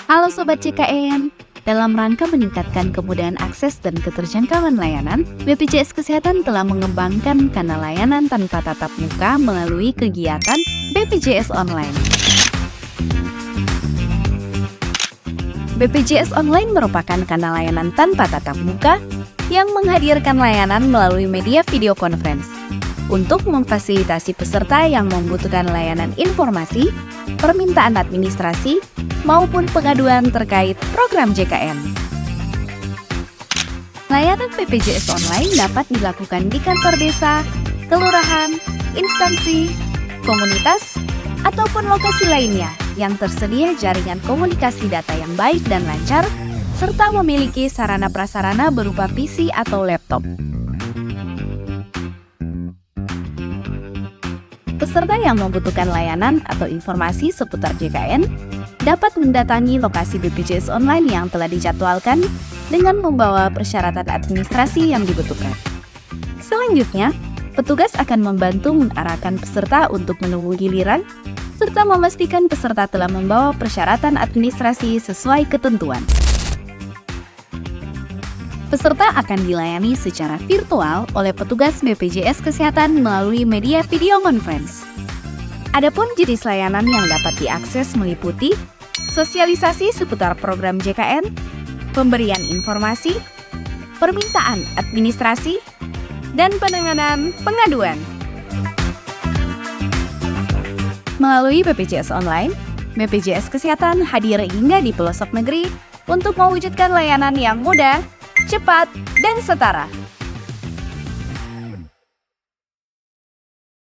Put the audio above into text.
Halo Sobat CKN, dalam rangka meningkatkan kemudahan akses dan keterjangkauan layanan, BPJS Kesehatan telah mengembangkan kanal layanan tanpa tatap muka melalui kegiatan BPJS Online. BPJS Online merupakan kanal layanan tanpa tatap muka yang menghadirkan layanan melalui media video conference untuk memfasilitasi peserta yang membutuhkan layanan informasi, permintaan administrasi, maupun pengaduan terkait program JKN. Layanan BPJS Online dapat dilakukan di kantor desa, kelurahan, instansi, komunitas, ataupun lokasi lainnya yang tersedia jaringan komunikasi data yang baik dan lancar, serta memiliki sarana-prasarana berupa PC atau laptop. Peserta yang membutuhkan layanan atau informasi seputar JKN dapat mendatangi lokasi BPJS Online yang telah dijadwalkan dengan membawa persyaratan administrasi yang dibutuhkan. Selanjutnya, petugas akan membantu mengarahkan peserta untuk menunggu giliran, serta memastikan peserta telah membawa persyaratan administrasi sesuai ketentuan. Peserta akan dilayani secara virtual oleh petugas BPJS Kesehatan melalui media video conference. Adapun jenis layanan yang dapat diakses meliputi sosialisasi seputar program JKN, pemberian informasi, permintaan administrasi, dan penanganan pengaduan. Melalui BPJS Online, BPJS Kesehatan hadir hingga di pelosok negeri untuk mewujudkan layanan yang mudah, cepat, dan setara.